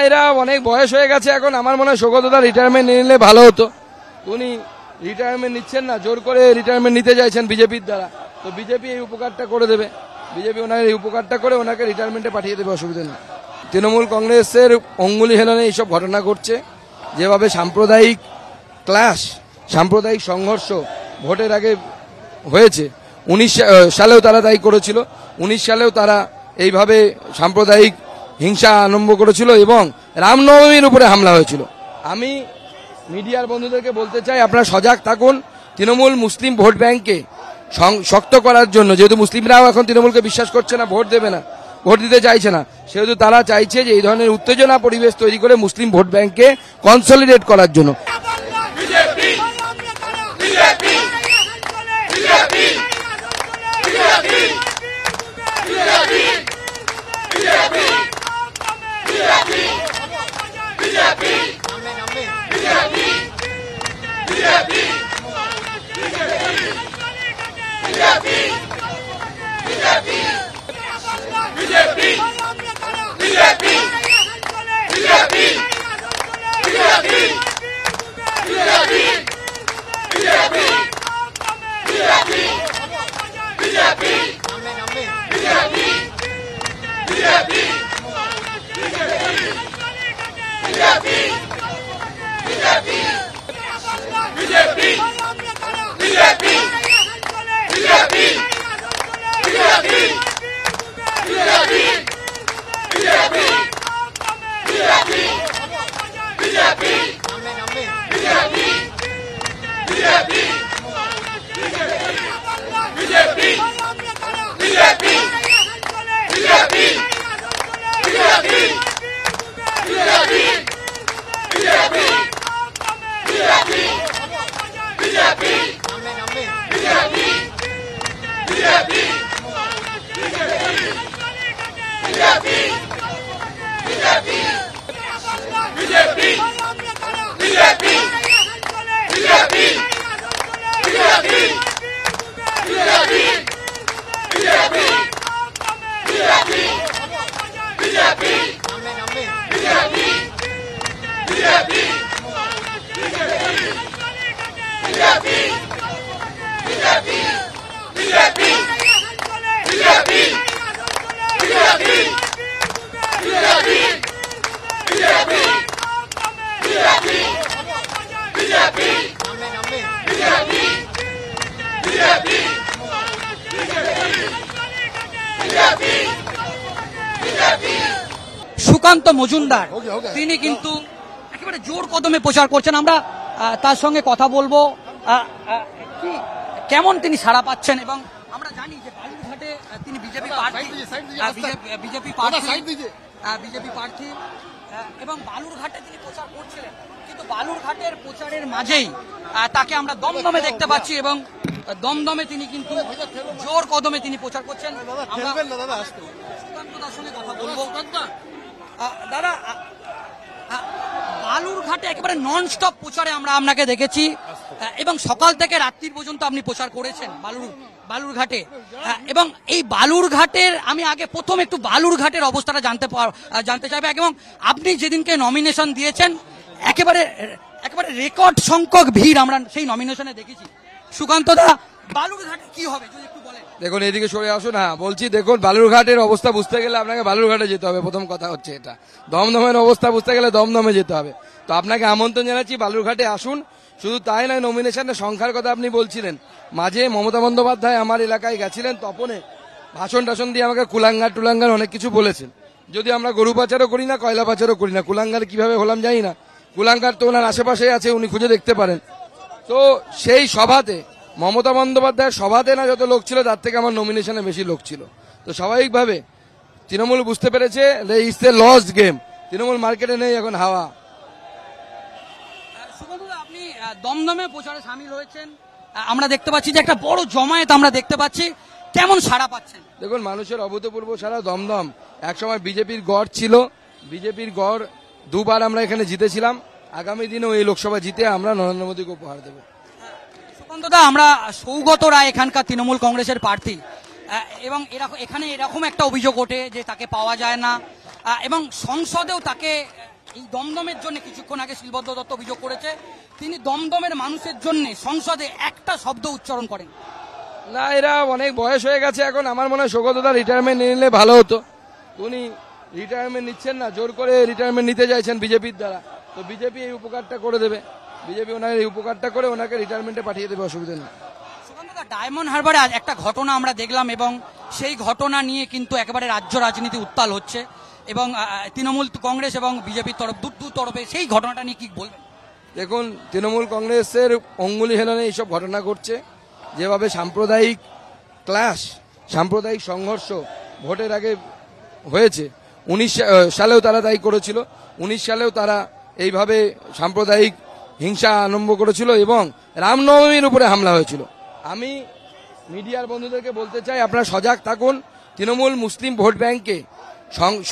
এরা অনেক বয়স হয়ে গেছে এখন, আমার মনে হয় সৌগতদা রিটায়ারমেন্ট নিলে ভালো হতো। উনি রিটায়ারমেন্ট নিচ্ছেন না, জোর করে রিটায়ারমেন্ট নিতে চাইছেন বিজেপির দ্বারা। তো বিজেপি এই উপকারটা করে দেবে, বিজেপি ওনাকে এই উপকারটা করে ওনাকে রিটায়ারমেন্টে পাঠিয়ে দেবে, অসুবিধা নেই। তৃণমূল কংগ্রেসের অঙ্গুলি হেলনে এইসব ঘটনা ঘটছে, যেভাবে সাম্প্রদায়িক ক্লাশ, সাম্প্রদায়িক সংঘর্ষ ভোটের আগে হয়েছে। 19 সালেও তারা তাই করেছিল, 19 সালেও তারা এইভাবে সাম্প্রদায়িক হিংসা আরম্ভ করেছিল এবং রামনবমীর উপরে হামলা হয়েছিল। আমি মিডিয়ার বন্ধুদেরকে বলতে চাই, আপনারা সজাগ থাকুন। তৃণমূল মুসলিম ভোট ব্যাংককে শক্ত করার জন্য, যেহেতু মুসলিমরাও এখন তৃণমূলকে বিশ্বাস করছে না, ভোট দেবে না, ভোট দিতে চাইছে না, সেহেতু তারা চাইছে যে এই ধরনের উত্তেজনা পরিবেশ তৈরি করে মুসলিম ভোট ব্যাংককে কনসলিডেট করার জন্য। সুকান্ত মজুমদার তিনি কিন্তু একেবারে জোর কদমে প্রচার করছেন। আমরা তার সঙ্গে কথা বলবো, কেমন তিনি সাড়া পাচ্ছেন। এবং আমরা জানি যে বালুরঘাটে তিনি বিজেপি প্রার্থী এবং বালুরঘাটে তিনি প্রচার করছিলেন, কিন্তু বালুরঘাটের প্রচারের মাঝেই তাকে আমরা দমদমে দেখতে পাচ্ছি এবং দমদমে তিনি কিন্তু জোর কদমে তিনি প্রচার করছেন। সুকান্তদার সঙ্গে কথা বলবো। দাদা, বালুরঘাটে একেবারে নন স্টপ প্রচারে আমরা আপনাকে দেখেছি এবং সকাল থেকে রাত্রির পর্যন্ত আপনি প্রচার করেছেন বালুরঘাটে। এবং এই বালুরঘাটের আমি আগে প্রথম একটু বালুরঘাটের অবস্থাটা জানতে চাইবো। এবং আপনি যেদিনকে নমিনেশন দিয়েছেন একেবারে রেকর্ড সংখ্যক ভিড় আমরা সেই নমিনেশনে দেখেছি। সুকান্তদা, বালুরঘাটে কি হবে যদি একটু বলেন। দেখুন, এদিকে সরে আসুন। হ্যাঁ বলছি, দেখুন বালুরঘাটের অবস্থা বুঝতে গেলে আপনাকে বালুরঘাটে যেতে হবে, প্রথম কথা হচ্ছে এটা। দমদমের অবস্থা বুঝতে গেলে দমদমে যেতে হবে। তো আপনাকে আমন্ত্রণ জানাচ্ছি, বালুরঘাটে আসুন। শুধু তাই নয়, নমিনেশনের সংখ্যার কথা আপনি বলছিলেন, মাঝে মমতা বন্দ্যোপাধ্যায় আমার এলাকায় গেছিলেন, তপনে ভাষণ টাষণ দিয়ে আমাকে কুলাঙ্গার অনেক কিছু বলেছেন। যদি আমরা গরু পাচারও করি না, কয়লা পাচারও করি না, কুলাঙ্গার কিভাবে হলাম জানি না। কুলাঙ্গার তো ওনার আশেপাশে আছে, উনি খুঁজে দেখতে পারেন। তো সেই সভাতে, মমতা বন্দ্যোপাধ্যায়ের সভাতে না যত লোক ছিল, তার থেকে আমার নমিনেশনে বেশি লোক ছিল। তো স্বাভাবিকভাবে তৃণমূল বুঝতে পেরেছে it's a lost game, Trinamool মার্কেটে নেই এখন হাওয়া। আপনি দমদমে প্রচারে সামিল হয়েছেন, আমরা দেখতে পাচ্ছি যে একটা বড় জমায়েত আমরা দেখতে পাচ্ছি, কেমন সাড়া পাচ্ছেন? দেখুন, মানুষের অভূতপূর্ব সাড়া। দমদম একসময় বিজেপির গড় ছিল, বিজেপির গড় দুবার আমরা এখানে জিতেছিলাম। আগামী দিনেও এই লোকসভা জিতে আমরা নরেন্দ্র মোদীকে উপহার দেবো। সুকান্তদা, আমরা সৌগত রায় এখানকার তৃণমূল কংগ্রেসের প্রার্থী এবং এখানে এরকম একটা অভিযোগ ওঠে যে তাকে পাওয়া যায় না এবং সংসদেও তাকে এই দমদমের জন্য কিছুক্ষণ আগে শিলবদ্ধ দত্ত অভিযোগ করেছে তিনি দমদমের মানুষের জন্য সংসদে একটা শব্দ উচ্চারণ করেন। না, এরা অনেক বয়স হয়ে গেছে এখন। আমার মনে হয় সৌগতদা রিটায়ারমেন্ট নিয়ে নিলে ভালো হতো। উনি রিটায়ারমেন্ট নিচ্ছেন না, জোর করে রিটায়ারমেন্ট নিতে চাইছেন বিজেপির দ্বারা। তো বিজেপি এই উপকারটা করে দেবে, বিজেপি ওনাকে এই উপকারটা করে ওনাকে রিটায়ারমেন্টে পাঠিয়ে দেবে, অসুবিধা নেই। ডায়মন্ড হারবারে আজ একটা ঘটনা আমরা দেখলাম এবং সেই ঘটনা নিয়ে কিন্তু একেবারে রাজ্য রাজনীতি উত্তাল হচ্ছে এবং তৃণমূল কংগ্রেস এবং বিজেপির তরফ দু তরফে সেই ঘটনাটা নিয়ে কি বলবেন? দেখুন, তৃণমূল কংগ্রেসের অঙ্গুলি হেলনে এইসব ঘটনা ঘটছে। যেভাবে সাম্প্রদায়িক ক্লাশ, সাম্প্রদায়িক সংঘর্ষ ভোটের আগে হয়েছে, 19 সালেও তারা তাই করেছিল। 19 সালেও তারা এইভাবে সাম্প্রদায়িক হিংসা আরম্ভ করেছিল এবং রামনবমীর উপরে হামলা হয়েছিল। আমি মিডিয়ার বন্ধুদেরকে বলতে চাই, আপনারা সজাগ থাকুন। তৃণমূল মুসলিম ভোট ব্যাংককে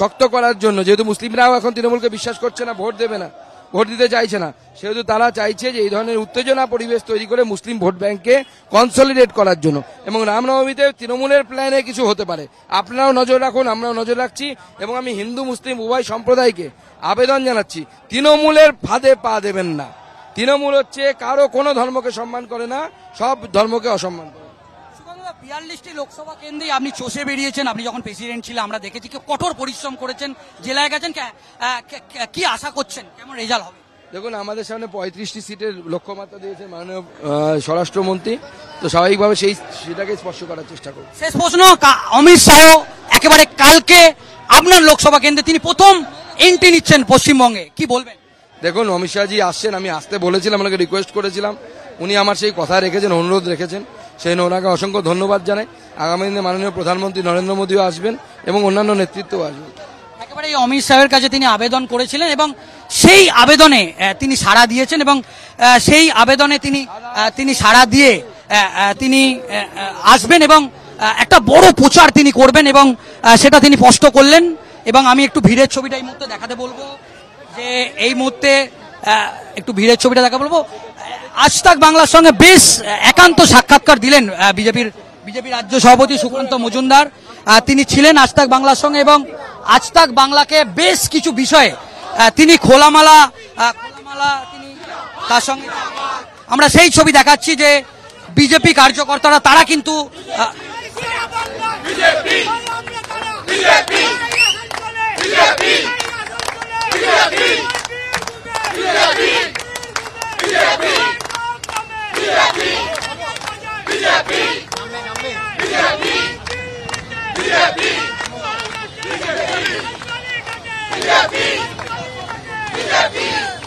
শক্ত করার জন্য, যেহেতু মুসলিমরাও এখন তৃণমূলকে বিশ্বাস করছে না, ভোট দেবে না, ভোট দিতে চাইছে না, সেহেতু তারা চাইছে যে এই ধরনের উত্তেজনা পরিবেশ তৈরি করে মুসলিম ভোট ব্যাংককে কনসলিডেট করার জন্য। এবং রামনবমীতে তৃণমূলের প্ল্যানে কিছু হতে পারে, আপনারাও নজর রাখুন, আমরাও নজর রাখছি। এবং আমি হিন্দু মুসলিম উভয় সম্প্রদায়কে আবেদন জানাচ্ছি, তৃণমূলের ফাঁদে পা দেবেন না। তৃণমূল হচ্ছে কারো কোনো ধর্মকে সম্মান করে না, সব ধর্মকে অসম্মান করে। 42টি লোকসভা কেন্দ্রে আপনি চষে বেরিয়েছেন, আপনি যখন প্রেসিডেন্ট ছিলেন আমরা দেখেছি কি কঠোর পরিশ্রম করেছেন, জেলায় গেছেন, কি আশা করছেন, কেমন রেজাল্ট হবে? দেখুন, আমাদের সামনে 35টি সিটের লক্ষ্যমাত্রা দিয়েছে মাননীয় স্বরাষ্ট্রমন্ত্রী, তো স্বাভাবিকভাবে সেটাকে স্পর্শ করার চেষ্টা করব। শেষ প্রশ্ন, অমিত শাহ একেবারে কালকে আপনার লোকসভা কেন্দ্রে তিনি প্রথম এন্ট্রি নিচ্ছেন পশ্চিমবঙ্গে, কি বলবেন? দেখুন, অমিত শাহজি আসছেন, আমি আসতে বলেছিলাম, ওনাকে রিকোয়েস্ট করেছিলাম, উনি আমার সেই কথা রেখেছেন, অনুরোধ রেখেছেন, সেই ওনাকে অসংখ্য ধন্যবাদ জানাই। আগামী দিনে মাননীয় প্রধানমন্ত্রী নরেন্দ্র মোদীও আসবেন এবং অন্যান্য নেতৃত্বও আসবেন। একেবারে এই অমিত শাহের কাছে তিনি আবেদন করেছিলেন এবং সেই আবেদনে তিনি সাড়া দিয়েছেন এবং সেই আবেদনে তিনি সাড়া দিয়ে তিনি আসবেন এবং একটা বড় প্রচার তিনি করবেন এবং সেটা তিনি স্পষ্ট করলেন। এবং আমি একটু ভিড়ের ছবিটা এই মুহূর্তে দেখাতে বলবো, যে এই মুহূর্তে একটু ভিড়ের ছবিটা দেখা বলবো। আজ তাক বাংলার সঙ্গে বেশ একান্ত সাক্ষাৎকার দিলেন বিজেপির রাজ্য সভাপতি সুকান্ত মজুমদার। তিনি ছিলেন আজ তাক বাংলার সঙ্গে এবং আজ তাক বাংলাকে বেশ কিছু বিষয়ে তিনি খোলামালা তিনি তার সঙ্গে আমরা সেই ছবি দেখাচ্ছি যে বিজেপি কার্যকর্তারা তারা কিন্তু বিজেপি